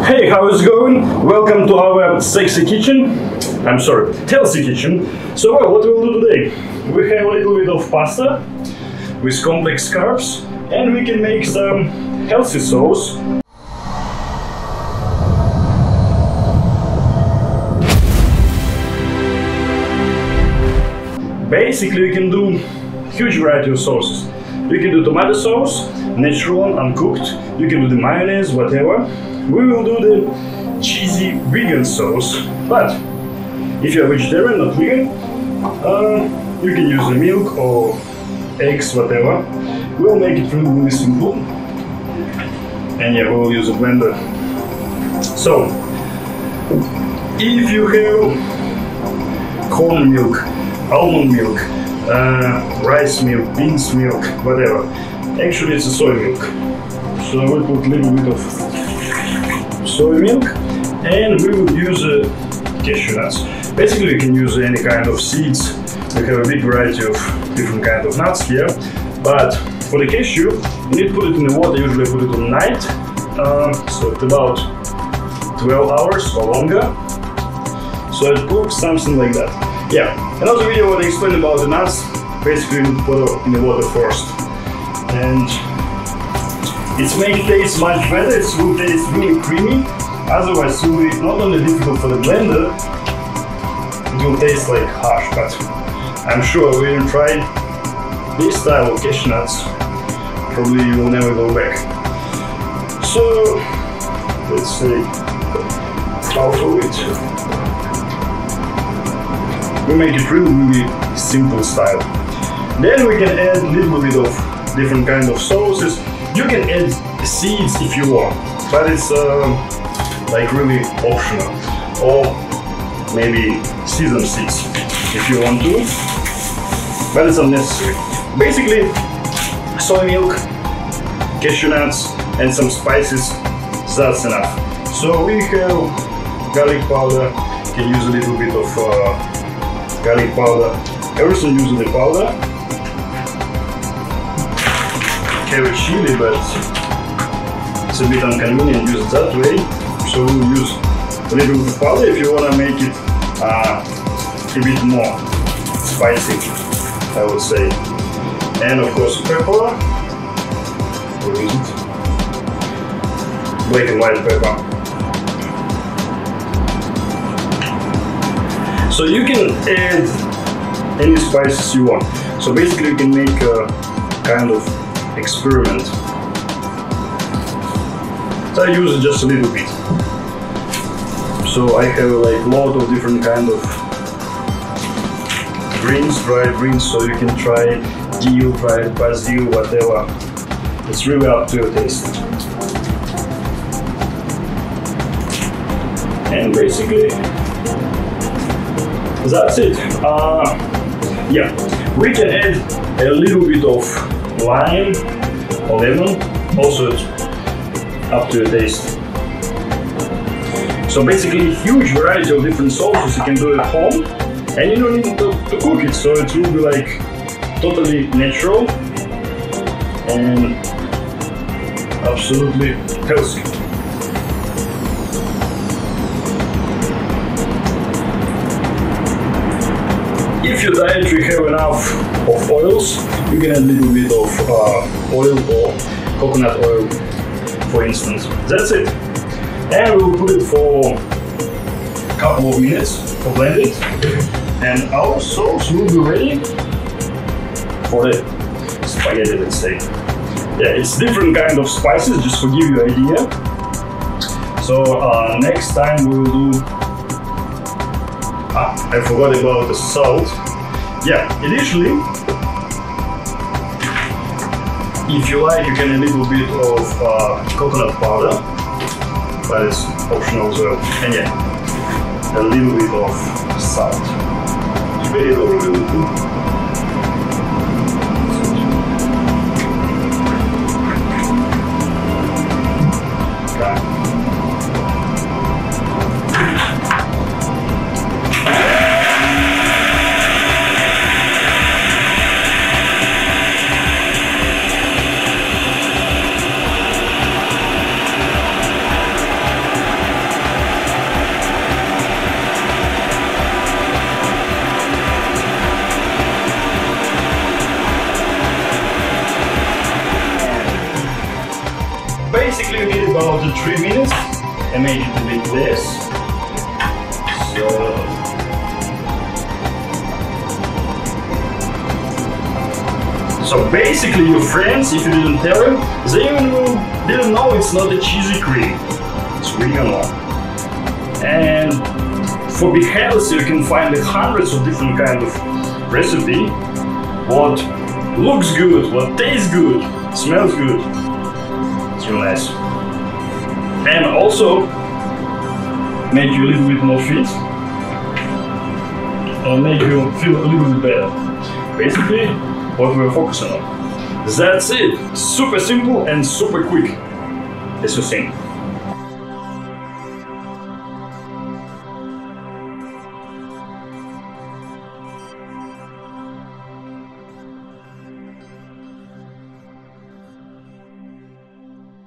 Hey, how is it going? Welcome to our sexy kitchen. I'm sorry, healthy kitchen. So what we'll do today? We have a little bit of pasta with complex carbs, and we can make some healthy sauce. Basically, we can do huge variety of sauces. You can do tomato sauce, natural one, uncooked. You can do the mayonnaise, whatever. We will do the cheesy vegan sauce. But if you're vegetarian, not vegan, you can use the milk or eggs, whatever. We'll make it really simple. And yeah, we'll use a blender. So, if you have corn milk, almond milk, rice milk, beans milk, whatever. Actually, it's a soy milk. So we'll put a little bit of soy milk, and we will use cashew nuts. Basically, you can use any kind of seeds. We have a big variety of different kind of nuts here. But for the cashew, you need to put it in the water. Usually, I put it on night, so it's about 12 hours or longer. So it cooks something like that. Yeah, another video where I explain about the nuts. Basically, you need to put it in the water first, and it may taste much better. It will taste really creamy. Otherwise, it will be not only difficult for the blender, it will taste like harsh. But I'm sure when you try this style of cashew nuts, probably you will never go back. So let's say half of it. We make it really simple style. Then we can add a little bit of different kind of sauces. You can add seeds if you want, but it's like really optional. Or maybe sesame seeds if you want to, but it's unnecessary. Basically, soy milk, cashew nuts, and some spices, that's enough. So we have garlic powder. You can use a little bit of garlic powder. Everything uses the powder. Have a chili, but it's a bit inconvenient to use it that way. So we'll use a little bit of powder if you want to make it a bit more spicy, I would say. And of course pepper. What is it? Black and white pepper. So you can add any spices you want. So basically you can make a kind of experiment. So I use just a little bit. So I have like a lot of different kind of greens, dried greens, so you can try dill, dried basil, whatever. It's really up to your taste. And basically that's it. Yeah, we can add a little bit of lime or lemon, also up to your taste. So basically huge variety of different sauces you can do at home, and you don't need to cook it, so it will be like totally natural and absolutely healthy. If your dietary have enough of oils, you can add a little bit of oil or coconut oil, for instance. That's it. And we'll put it for a couple of minutes to blend it. And our sauce will be ready for the spaghetti, let's say. Yeah, it's different kind of spices, just to give you an idea. So next time we will do... I forgot about the salt. Yeah, initially, if you like, you can add a little bit of coconut powder, but it's optional as well. And yeah, a little bit of salt. Spread it over a little bit. than 3 minutes. I made it a bit less. So basically your friends, if you didn't tell them, they even didn't know it's not a cheesy cream. It's vegan one. And for Be Healthy you can find hundreds of different kind of recipe. What looks good, what tastes good, smells good. It's real nice. And also make you a little bit more fit. Or make you feel a little bit better. Basically, what we're focusing on. That's it. Super simple and super quick, as you think.